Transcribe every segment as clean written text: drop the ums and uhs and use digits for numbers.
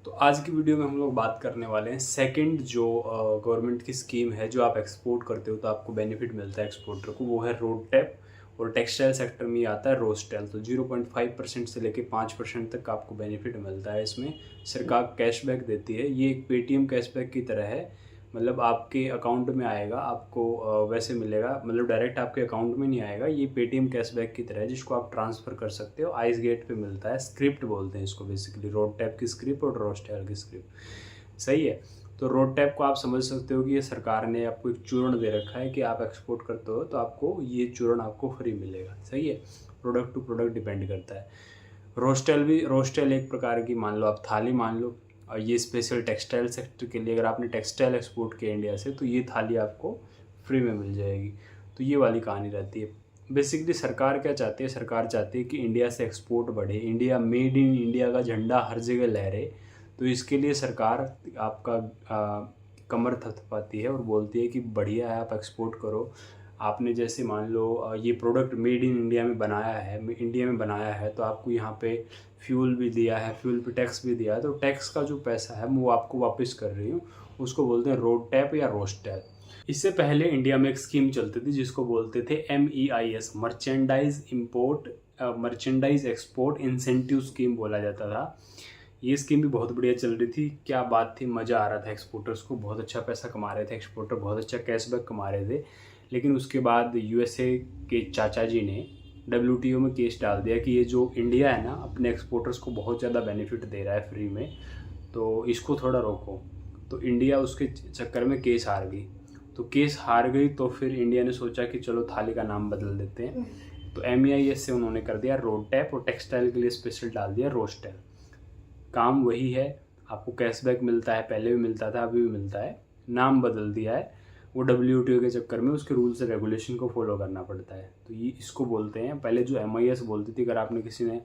तो आज की वीडियो में हम लोग बात करने वाले हैं सेकंड जो गवर्नमेंट की स्कीम है, जो आप एक्सपोर्ट करते हो तो आपको बेनिफिट मिलता है एक्सपोर्टर को, वो है रोड टैप। और टेक्सटाइल सेक्टर में ये आता है रोस्टेल। तो 0.5% से लेके 5% तक आपको बेनिफिट मिलता है। इसमें सरकार कैशबैक देती है। ये एक पेटीएम कैशबैक की तरह है, मतलब आपके अकाउंट में आएगा, आपको वैसे मिलेगा, मतलब डायरेक्ट आपके अकाउंट में नहीं आएगा। ये पेटीएम कैशबैक की तरह है जिसको आप ट्रांसफ़र कर सकते हो। आइस गेट पे मिलता है, स्क्रिप्ट बोलते हैं इसको बेसिकली, रोड टैप की स्क्रिप्ट और रोस्टेल की स्क्रिप्ट। सही है। तो रोड टैप को आप समझ सकते हो कि ये सरकार ने आपको एक चूर्ण दे रखा है कि आप एक्सपोर्ट करते हो तो आपको ये चूर्ण आपको फ्री मिलेगा। सही है। प्रोडक्ट टू प्रोडक्ट डिपेंड करता है। रोस्टेल एक प्रकार की, मान लो आप थाली मान लो, और ये स्पेशल टेक्सटाइल सेक्टर के लिए, अगर आपने टेक्सटाइल एक्सपोर्ट किया इंडिया से तो ये थाली आपको फ्री में मिल जाएगी। तो ये वाली कहानी रहती है। बेसिकली सरकार क्या चाहती है? सरकार चाहती है कि इंडिया से एक्सपोर्ट बढ़े, इंडिया, मेड इन इंडिया का झंडा हर जगह लहरे। तो इसके लिए सरकार आपका कमर थपथपाती है और बोलती है कि बढ़िया है, आप एक्सपोर्ट करो। आपने जैसे मान लो ये प्रोडक्ट मेड इन इंडिया में बनाया है, इंडिया में बनाया है, तो आपको यहाँ पे फ्यूल भी दिया है, फ्यूल पे टैक्स भी दिया है, तो टैक्स का जो पैसा है वो आपको वापस कर रही हूँ। उसको बोलते हैं रोड टैप या रोस्ट टैप। इससे पहले इंडिया में एक स्कीम चलती थी जिसको बोलते थे MEIS, merchandise export incentive scheme बोला जाता था। ये स्कीम भी बहुत बढ़िया चल रही थी। क्या बात थी, मज़ा आ रहा था। एक्सपोर्टर्स को बहुत अच्छा पैसा कमा रहे थे, एक्सपोर्टर बहुत अच्छा कैशबैक कमा रहे थे। लेकिन उसके बाद USA के चाचा जी ने WTO में केस डाल दिया कि ये जो इंडिया है ना, अपने एक्सपोर्टर्स को बहुत ज़्यादा बेनिफिट दे रहा है फ्री में, तो इसको थोड़ा रोको। तो इंडिया उसके चक्कर में केस हार गई। तो केस हार गई तो फिर इंडिया ने सोचा कि चलो थाली का नाम बदल देते हैं। तो MEIS से उन्होंने कर दिया रोड टैप और टेक्सटाइल के लिए स्पेशल डाल दिया रोस्टेल। काम वही है, आपको कैशबैक मिलता है, पहले भी मिलता था, अभी भी मिलता है, नाम बदल दिया है। वो WTO के चक्कर में उसके रूल्स एंड रेगुलेशन को फॉलो करना पड़ता है। तो ये इसको बोलते हैं, पहले जो MIS बोलती थी, अगर आपने किसी ने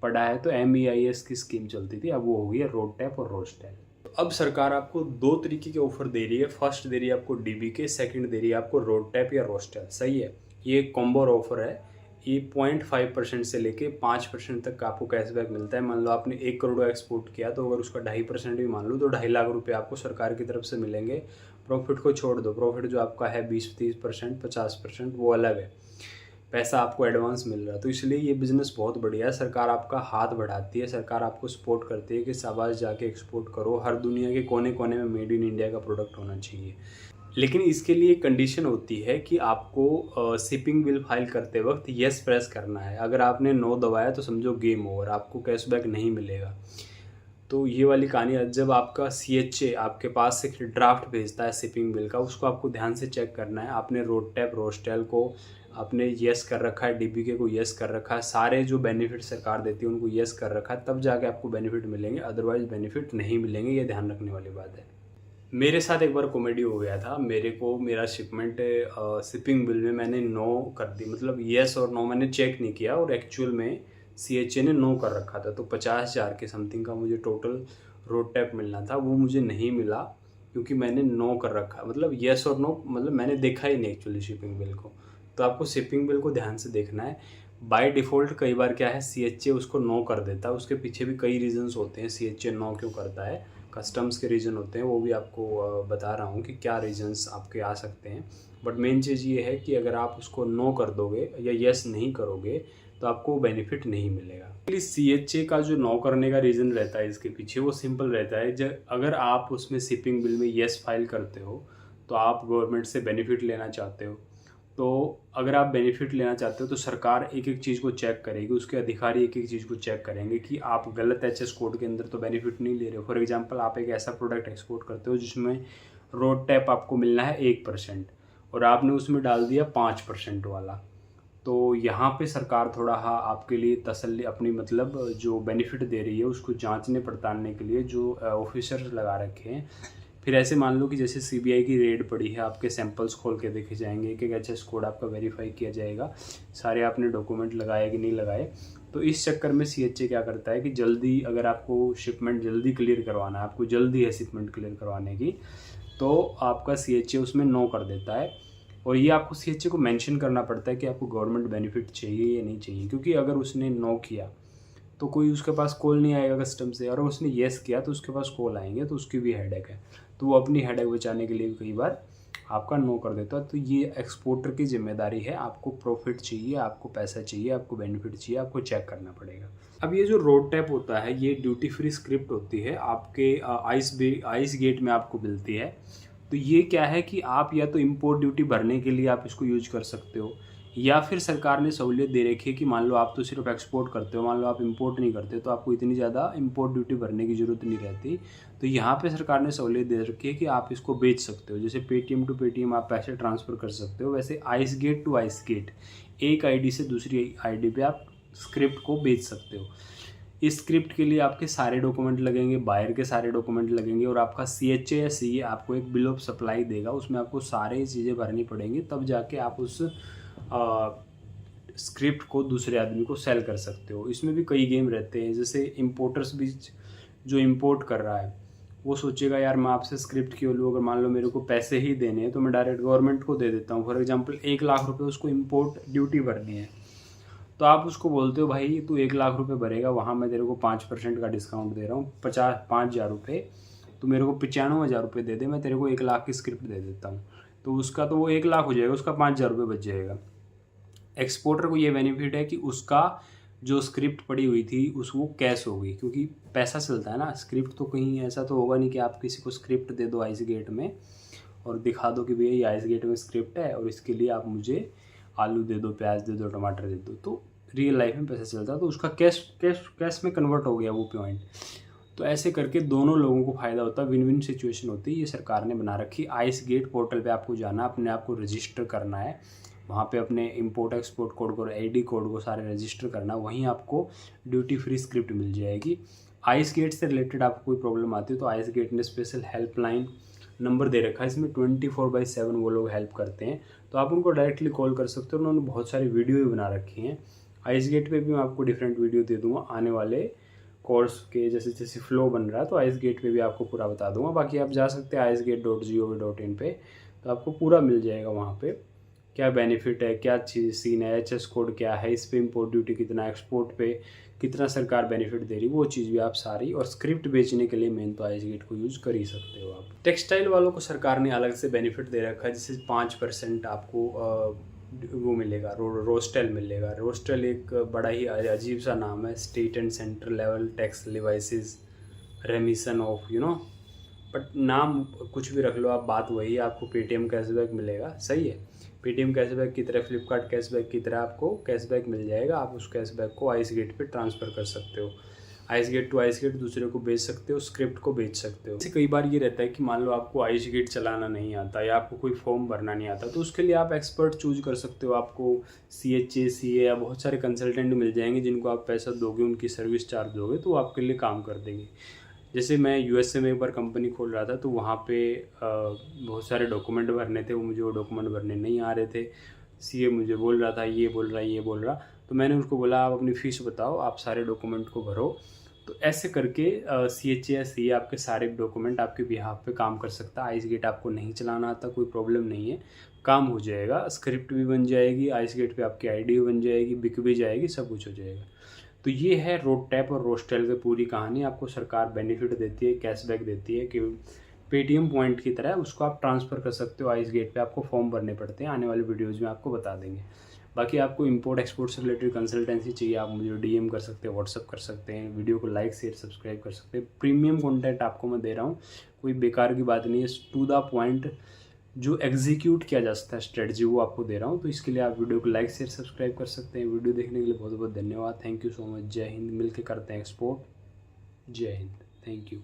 पढ़ा है तो MEIS की स्कीम चलती थी, अब वो हो गई है रोड टैप और रोस्टेल। तो अब सरकार आपको दो तरीके के ऑफर दे रही है। फर्स्ट दे रही है आपको DBK, सेकंड दे रही है आपको रोड टैप या रोस्टेल। सही है। ये कॉम्बो ऑफर है। ये 0.5% से लेके 5% तक का आपको कैशबैक मिलता है। मान लो आपने 1 करोड़ एक्सपोर्ट किया तो अगर उसका 2.5% भी मान लो तो 2.5 लाख रुपए आपको सरकार की तरफ से मिलेंगे। प्रॉफिट को छोड़ दो, प्रॉफिट जो आपका है 20-30%, 50%, वो अलग है। पैसा आपको एडवांस मिल रहा है। तो इसलिए ये बिज़नेस बहुत बढ़िया है। सरकार आपका हाथ बढ़ाती है, सरकार आपको सपोर्ट करती है कि शाबाश, जाके एक्सपोर्ट करो, हर दुनिया के कोने कोने में मेड इन इंडिया का प्रोडक्ट होना चाहिए। लेकिन इसके लिए कंडीशन होती है कि आपको शिपिंग बिल फाइल करते वक्त येस प्रेस करना है। अगर आपने नो दबाया तो समझो गेम ओवर, आपको कैशबैक नहीं मिलेगा। तो ये वाली कहानी है। जब आपका CHA आपके पास से ड्राफ्ट भेजता है शिपिंग बिल का, उसको आपको ध्यान से चेक करना है। आपने रोड टैप रोस्टेल को आपने येस कर रखा है, DBK को येस कर रखा है, सारे जो बेनिफिट सरकार देती है उनको येस कर रखा है, तब जाके आपको बेनिफिट मिलेंगे, अदरवाइज बेनिफिट नहीं मिलेंगे। ये ध्यान रखने वाली बात है। मेरे साथ एक बार कॉमेडी हो गया था। मेरा शिपमेंट शिपिंग बिल में मैंने नो कर दी, मतलब येस और नो मैंने चेक नहीं किया, और एक्चुअल में CHA ने नो कर रखा था। तो 50,000 के समथिंग का मुझे टोटल रोड टैप मिलना था, वो मुझे नहीं मिला क्योंकि मैंने नो कर रखा, मतलब येस और नो, मतलब मैंने देखा ही नहीं एक्चुअली शिपिंग बिल को। तो आपको शिपिंग बिल को ध्यान से देखना है। बाय डिफ़ॉल्ट कई बार क्या है, CHA उसको नो कर देता है। उसके पीछे भी कई रीजंस होते हैं CHA नो क्यों करता है। कस्टम्स के रीज़न होते हैं, वो भी आपको बता रहा हूँ कि क्या रीजंस आपके आ सकते हैं। बट मेन चीज़ ये है कि अगर आप उसको नो कर दोगे या येस नहीं करोगे तो आपको बेनिफिट नहीं मिलेगा। CHA का जो नो करने का रीज़न रहता है इसके पीछे, वो सिंपल रहता है। जब अगर आप उसमें शिपिंग बिल में येस फाइल करते हो तो आप गवर्नमेंट से बेनिफिट लेना चाहते हो। तो अगर आप बेनिफिट लेना चाहते हो तो सरकार एक एक चीज़ को चेक करेगी, उसके अधिकारी एक एक चीज़ को चेक करेंगे कि आप गलत HS कोड के अंदर तो बेनिफिट नहीं ले रहे हो। फॉर एग्जांपल, आप एक ऐसा प्रोडक्ट एक्सपोर्ट करते हो जिसमें रोड टैप आपको मिलना है 1% और आपने उसमें डाल दिया 5% वाला, तो यहाँ पे सरकार थोड़ा आपके लिए तसल्ली, अपनी मतलब जो बेनिफिट दे रही है उसको जांचने पड़तालने के लिए जो ऑफिसर्स लगा रखे हैं। फिर ऐसे मान लो कि जैसे CBI की रेड पड़ी है, आपके सैंपल्स खोल के देखे जाएंगे, एक एक HS कोड आपका वेरीफाई किया जाएगा, सारे आपने डॉक्यूमेंट लगाए कि नहीं लगाए। तो इस चक्कर में CHA क्या करता है कि जल्दी, अगर आपको शिपमेंट जल्दी क्लियर करवाना है, आपको जल्दी है शिपमेंट क्लियर करवाने की, तो आपका CHA उसमें नो कर देता है। और ये आपको CHA को मेंशन करना पड़ता है कि आपको गवर्नमेंट बेनिफिट चाहिए या नहीं चाहिए, क्योंकि अगर उसने नो किया तो कोई उसके पास कॉल नहीं आएगा कस्टम से, और उसने येस किया तो उसके पास कॉल आएंगे, तो उसकी भी हेडेक है। तो वो अपनी हेडेक बचाने के लिए भी कई बार आपका नो कर देता है। तो ये एक्सपोर्टर की जिम्मेदारी है, आपको प्रॉफिट चाहिए, आपको पैसा चाहिए, आपको बेनिफिट चाहिए, आपको चेक करना पड़ेगा। अब ये जो रोड टैप होता है ये ड्यूटी फ्री स्क्रिप्ट होती है, आपके आइस गेट में आपको मिलती है। तो ये क्या है कि आप या तो इम्पोर्ट ड्यूटी भरने के लिए आप इसको यूज कर सकते हो, या फिर सरकार ने सहूलियत दे रखी है कि मान लो आप तो सिर्फ एक्सपोर्ट करते हो, मान लो आप इंपोर्ट नहीं करते, तो आपको इतनी ज़्यादा इंपोर्ट ड्यूटी भरने की ज़रूरत नहीं रहती। तो यहाँ पे सरकार ने सहूलियत दे रखी है कि आप इसको बेच सकते हो। जैसे पेटीएम टू पेटीएम आप पैसे ट्रांसफ़र कर सकते हो, वैसे ice gate to ice gate एक आईडी से दूसरी आईडी पे आप स्क्रिप्ट को बेच सकते हो। इस स्क्रिप्ट के लिए आपके सारे डॉक्यूमेंट लगेंगे, बायर के सारे डॉक्यूमेंट लगेंगे, और आपका CHA या CA आपको एक बिल ऑफ सप्लाई देगा, उसमें आपको सारे चीज़ें भरनी पड़ेंगी, तब जाके आप उस स्क्रिप्ट को दूसरे आदमी को सेल कर सकते हो। इसमें भी कई गेम रहते हैं, जैसे इम्पोर्टर्स भी, जो इम्पोर्ट कर रहा है वो सोचेगा यार मैं आपसे स्क्रिप्ट क्यों लूँ, अगर मान लो मेरे को पैसे ही देने हैं तो मैं डायरेक्ट गवर्नमेंट को दे देता हूँ। फॉर एग्जांपल 1 लाख रुपए उसको इम्पोर्ट ड्यूटी भरनी है, तो आप उसको बोलते हो भाई तू 1 लाख रुपए भरेगा, वहाँ मैं तेरे को 5% का डिस्काउंट दे रहा हूँ, 5,000 रुपये, तो मेरे को 95,000 रुपये दे दे, मैं तेरे को 1 लाख की स्क्रिप्ट दे देता हूँ। तो उसका तो वो 1 लाख हो जाएगा, उसका 5,000 रुपये बच जाएगा। एक्सपोर्टर को ये बेनिफिट है कि उसका जो स्क्रिप्ट पड़ी हुई थी वो कैश हो गई, क्योंकि पैसा चलता है ना। स्क्रिप्ट तो कहीं ऐसा तो होगा नहीं कि आप किसी को स्क्रिप्ट दे दो आइस गेट में और दिखा दो कि भैया ये आइस गेट में स्क्रिप्ट है और इसके लिए आप मुझे आलू दे दो, प्याज दे दो, टमाटर दे दो। तो रियल लाइफ में पैसा चलता है, तो उसका कैश में कन्वर्ट हो गया वो पॉइंट। तो ऐसे करके दोनों लोगों को फ़ायदा होता है, विन विन सिचुएशन होती है। ये सरकार ने बना रखी। आइस गेट पोर्टल पे आपको जाना, अपने आप को रजिस्टर करना है, वहाँ पे अपने इंपोर्ट एक्सपोर्ट कोड को, आईडी कोड को सारे रजिस्टर करना, वहीं आपको ड्यूटी फ्री स्क्रिप्ट मिल जाएगी। आइस गेट से रिलेटेड आपको कोई प्रॉब्लम आती है तो आइस गेट ने स्पेशल हेल्पलाइन नंबर दे रखा है, इसमें 24/7 वो लोग हेल्प करते हैं, तो आप उनको डायरेक्टली कॉल कर सकते हो। उन्होंने बहुत सारी वीडियो भी बना रखी हैं। आइस गेट पे भी मैं आपको डिफरेंट वीडियो दे दूँगा आने वाले कोर्स के, जैसे जैसे फ्लो बन रहा है, तो आइस गेट पे भी आपको पूरा बता दूंगा। बाकी आप जा सकते हैं isgate.gov.in पे, तो आपको पूरा मिल जाएगा वहाँ पे क्या बेनिफिट है, क्या चीज़ सीन है, HS कोड क्या है, इस पे इम्पोर्ट ड्यूटी कितना, एक्सपोर्ट पे कितना सरकार बेनिफिट दे रही, वो चीज़ भी आप सारी। और स्क्रिप्ट बेचने के लिए मेन तो आइस गेट को यूज़ कर ही सकते हो आप। टेक्सटाइल वालों को सरकार ने अलग से बेनिफिट दे रखा है, जैसे 5% आपको वो मिलेगा, रोस्टेल मिलेगा। रोस्टेल एक बड़ा ही अजीब सा नाम है, state and central level tax levies remission of but नाम कुछ भी रख लो आप, बात वही है। आपको पेटीएम कैशबैक मिलेगा, सही है। पेटीएम कैशबैक की तरह, फ्लिपकार्ट कैशबैक की तरह आपको कैशबैक मिल जाएगा। आप उस कैशबैक को आइस गेट पे ट्रांसफ़र कर सकते हो, ice gate to ice gate दूसरे को बेच सकते हो, स्क्रिप्ट को बेच सकते हो। जैसे कई बार ये रहता है कि मान लो आपको आइस गेट चलाना नहीं आता या आपको कोई फॉर्म भरना नहीं आता, तो उसके लिए आप एक्सपर्ट चूज कर सकते हो। आपको CHA CA या बहुत सारे कंसल्टेंट मिल जाएंगे जिनको आप पैसा दोगे, उनकी सर्विस चार्ज दोगे, तो वो आपके लिए काम कर देंगे। जैसे मैं USA में एक बार कंपनी खोल रहा था, तो वहाँ पे बहुत सारे डॉक्यूमेंट भरने थे, वो डॉक्यूमेंट भरने नहीं आ रहे थे। CA मुझे बोल रहा था ये बोल रहा, तो मैंने उसको बोला आप अपनी फ़ीस बताओ, आप सारे डॉक्यूमेंट को भरो। तो ऐसे करके CHA या CA आपके सारे डॉक्यूमेंट आपके बिहाफ पे काम कर सकता है। आइस गेट आपको नहीं चलाना आता, कोई प्रॉब्लम नहीं है, काम हो जाएगा। स्क्रिप्ट भी बन जाएगी, आइस गेट पे आपकी ID भी बन जाएगी, बिक भी जाएगी, सब कुछ हो जाएगा। तो ये है रोड टैप और रोस्टेल की पूरी कहानी। आपको सरकार बेनिफिट देती है, कैशबैक देती है कि पेटीएम पॉइंट की तरह उसको आप ट्रांसफ़र कर सकते हो आइस गेट पे। आपको फॉर्म भरने पड़ते हैं, आने वाले वीडियोज़ में आपको बता देंगे। बाकी आपको इंपोर्ट एक्सपोर्ट से रिलेटेड कंसल्टेंसी चाहिए, आप मुझे DM कर सकते हैं, व्हाट्सअप कर सकते हैं, वीडियो को लाइक शेयर सब्सक्राइब कर सकते हैं। प्रीमियम कंटेंट आपको मैं दे रहा हूँ, कोई बेकार की बात नहीं है, टू द पॉइंट जो एग्जीक्यूट किया जा सकता है स्ट्रेटजी, वो आपको दे रहा हूँ। तो इसके लिए आप वीडियो को लाइक शेयर सब्सक्राइब कर सकते हैं। वीडियो देखने के लिए बहुत बहुत धन्यवाद। Thank you so much. जय हिंद। मिलकर करते हैं एक्सपोर्ट। जय हिंद। Thank you.